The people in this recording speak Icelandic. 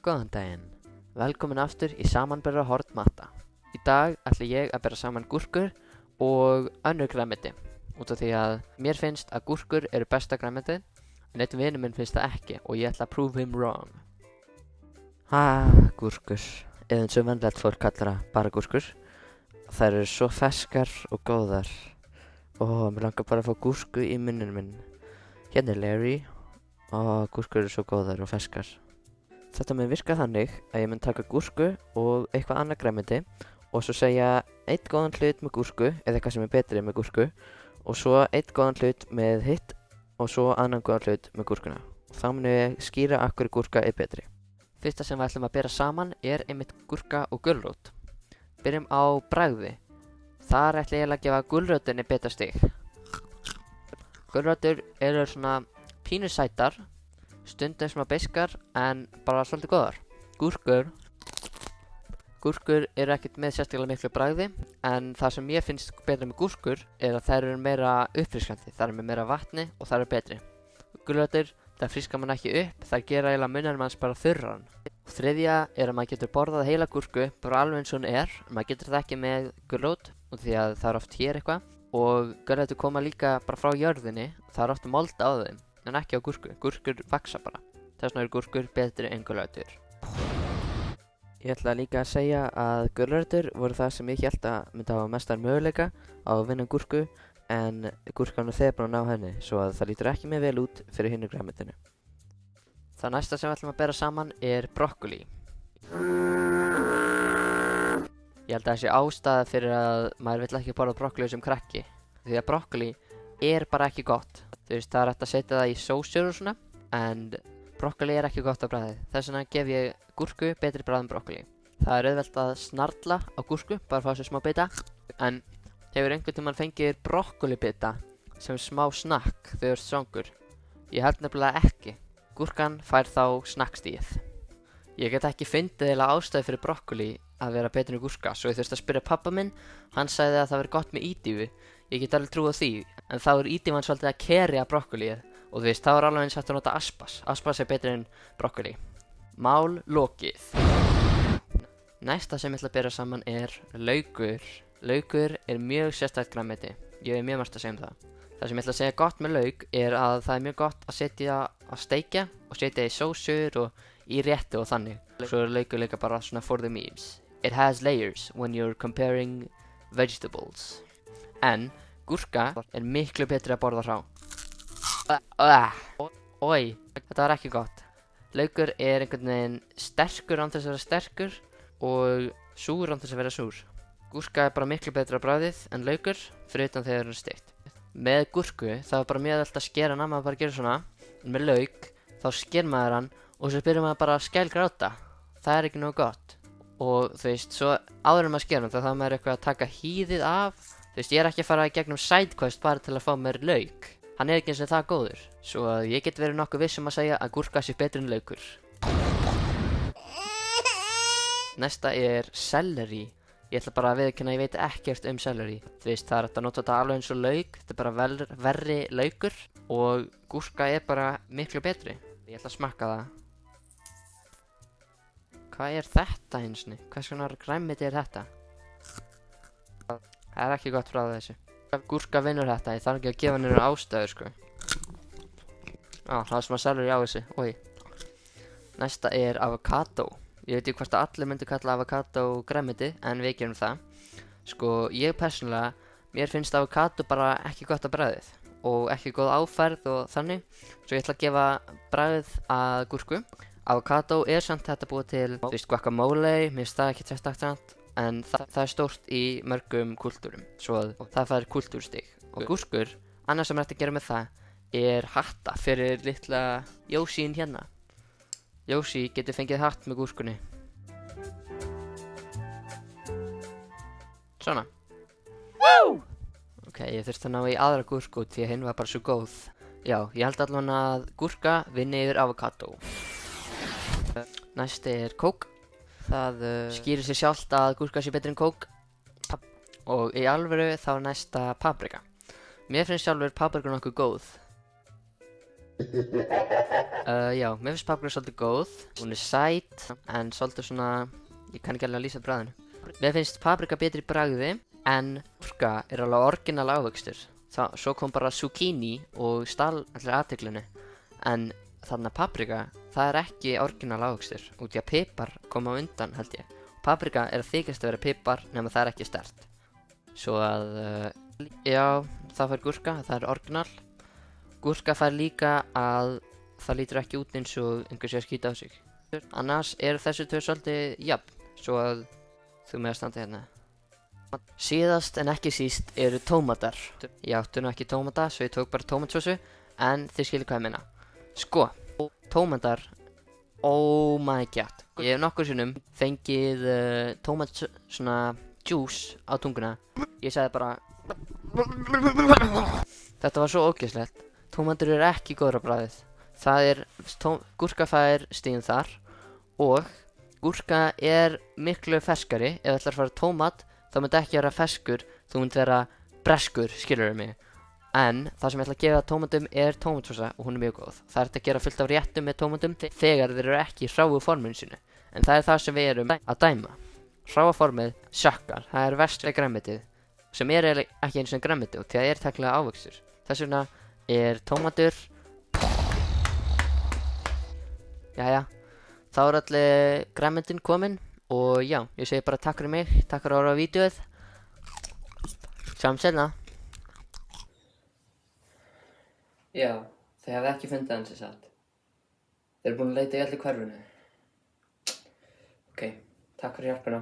Góðan daginn. Velkomin aftur í samanbera horn matta. Í dag ætla ég að bera saman gúrkur og önnur grænmeti. Út af því að mér finnst að gúrkur eru besta grænmetið, en einn vinur minn finnst það ekki og ég ætla að prove him wrong. Gúrkur. Eða eins og venjulegt fólk kallar það bara gúrkur. Þær eru svo ferskar og góðar. Mér langar bara að fá gúrku í munninn minn. Hérna er Larry. Gúrkur eru svo góðar og ferskar. Þetta mun virka þannig að ég mun taka gúrku og eitthvað annað grænmeti og svo segja einn góðan hlut með gúrku eða eitthvað sem er betri með gúrku og svo einn góðan hlut með hitt og svo annan góðan hlut með gúrkuna. Þá mun ég skýra af hverju gúrka er betri. Fyrsta sem við ætlum að bera saman er einmitt gúrka og gulrót. Byrjum á bragði. Þar ætla ég að gefa gulrótinni betra stig. Gulrótur eru svona pínu sætar, stundum smá beiskar en bara svolítið góðar. Gúrkur eru ekkert með sérstaklega miklu bragði, en það sem ég finnst betra með gúrkur er að þær eru meira uppfrískandi, þær eru með meira vatni og þær eru betri. Gulrótur, þær fríska mann ekki upp, þær gera eiginlega munninn manns bara þurran. Þriðja er að maður getur borðað heila gúrku bara alveg eins og hún er, maður getur það ekki með gulrót því að það er oft hér eitthvað og gulrótur koma líka bara frá jörðinni, það er oft mold á þeim. En ekki á gúrku. Gúrkur vaksa bara. Þess vegna eru gúrkur betri en gulrótur. Ég ætla líka að segja að gulrótur voru það sem ég hélt að myndi hafa mestan möguleika á að vinna gúrku, en gúrkan er þegar búin að ná henni, svo að það lítur ekki mjög vel út fyrir hinu grænmetinu. Það næsta sem við ætlum að bera saman er brokkoli. Ég held að það sé ástæða fyrir að maður vill ekki borða brokkoli sem krakki, því að brokkoli er bara ekki gott. Þú veist, það er hægt að setja það í sósur og svona, en brokkoli er ekki gott á bragðið. Þess vegna gef ég gúrku betri bragð en brokkoli. Það er auðvelt að snarla á gúrku, bara fá sér smá bita, en hefur einhvern tímann fengið brokkolibita sem smá snakk þegar þú ert svangur? Ég held nefnilega ekki. Gúrkan fær þá snakkstíð. Ég get ekki fundið eða ástæði fyrir brokkoli að vera betri en gúrka, svo ég þurfti að spyrja pappa minn. Hann sagði að það veri gott með ídýfu. Ég get alveg trúið því, en þá er ídýfan svolítið að kerja brokkolíið og þú veist, þá er alveg eins hægt að nota aspas. Aspas er betri en brokkoli. Mál lokið. Næsta sem ég ætla að bera saman er laukur. Laukur er mjög sérstætt grænmeti. Ég er mjög margt að segja um það. Það sem ég ætla að segja gott með lauk er að það er mjög gott að setja að steikja og setja í sósur og í rétti og þannig. Svo er laukur líka bara svona for the memes. It has layers when you're comparing vegetables. En gúrka er miklu betri að borða hrá. Þetta var ekki gott. Laukur er einhvern veginn sterkur án þess að vera sterkur og súr án þess að vera súr. Gúrka er bara miklu betra bragðið en laukur fyrir utan þegar það er steikt. Með gúrku þá er bara mjög auðvelt að skera hann, maður bara gerir svona. En með lauk þá sker maður hann og svo byrjar maður bara að skælgráta. Það er ekki nógu gott. Og þú veist, svo áður en maður sker hann þá þarf maður eitthvað að taka hýðið af. Þú veist, ég er ekki að fara í gegnum sidequest bara til að fá mér lauk. Hann er ekki eins og það góður. Svo að ég get verið nokkuð viss að segja að gúrka sé betri en laukur. Næsta er selleri. Ég ætla bara að viðurkenna að ég veit ekkert um selleri. Þú veist, það er hægt að nota þetta alveg eins og lauk. Þetta er bara verri laukur og gúrka er bara miklu betri. Ég ætla að smakka það. Hvað er þetta einsni? Hvers konar grænmeti er þetta? Það er ekki gott frá þessu. Gúrka vinnur þetta, ég þarf ekki að gefa henni ástæður sko. Það er smá selleri á þessu, Næsta er avokado. Ég veit ekki hvort að allir myndu kalla avokado grænmeti, en við gerum það. Sko, ég persónulega, mér finnst avokado bara ekki gott að bragðið og ekki góð áferð og þannig. Svo ég ætla að gefa bragðið að gúrku. Avokado er samt þetta búið til, þú veist, guacamole, mér finnst það ekki sérstakt. En það er stórt í mörgum kúltúrum, svo að það fær kúltúrstig. Og gúrkur, annars sem er hægt að gera með það, er hatta fyrir litla Jósín hérna. Jósí getur fengið hatt með gúrkunni. Svona. Ok, ég þurfti að ná í aðra gúrku því að hinn var bara svo góð. Já, ég held allavega að gúrka vinni yfir avokado. Næsti er kók. Það skýrir sig sjálft að gúrka sé betri en kók. Og í alvöru þá er næsta paprika. Mér finnst sjálfur paprika nokkuð góð. Já, mér finnst paprika svolítið góð. Hún er sæt, en svolítið svona, ég kann ekki alveg að lýsa bragðinu. Mér finnst paprika betri í bragði, en gúrka er alveg orginal ávöxtur. Svo kom bara zucchini og stal allir athyglinni. En þarna paprika, það er ekki orginal ávöxtur, út í að pipar kom á undan, held ég. Paprika er að þykjast að vera pipar, nema það er ekki sterkt. Svo að, já, það fær gúrka, það er orginal. Gúrka fær líka að það lítur ekki út eins og einhver sé að skýta á sig. Annars eru þessu tvö svolítið jafn, svo að þú með að standa hérna. Síðast en ekki síst eru tómatar. Ég átti nú ekki tómata, svo ég tók bara tómatsósu, en þið skiljið hvað ég meina. Sko, tómatar, oh my god. Ég hef nokkur sinnum fengið svona juice á tunguna. Ég sagði bara þetta var svo ógeðslegt. Tómatur eru ekki góður á bragðið. Það er, gúrka fær stigin þar og gúrka er miklu ferskari. Ef þú ætlar að fara tómat, þá myndi ekki vera ferskur, þú myndi vera breskur, skilurðu mig. En það sem ég ætla að gefa tómatum er tómatsósa og hún er mjög góð. Það er hægt að gera fullt af réttum með tómatum þegar þeir eru ekki í hráu forminu sínu. En það er það sem við erum að dæma. Hráa formið sjökkar, það er verst við grænmetið, sem er ekki eins og grænmeti og það er tæknilega ávöxtur. Þess vegna er tómatur. Jæja, þá er allir grænmetin komin og já, ég segi bara takk fyrir mig, takk fyrir að horfa á vídeóið. Sjáum seinna. Já, þið hafið ekki fundið hann sem sagt. Þeir eru búin að leita í öllu hverfinu. Ok, takk fyrir hjálpina.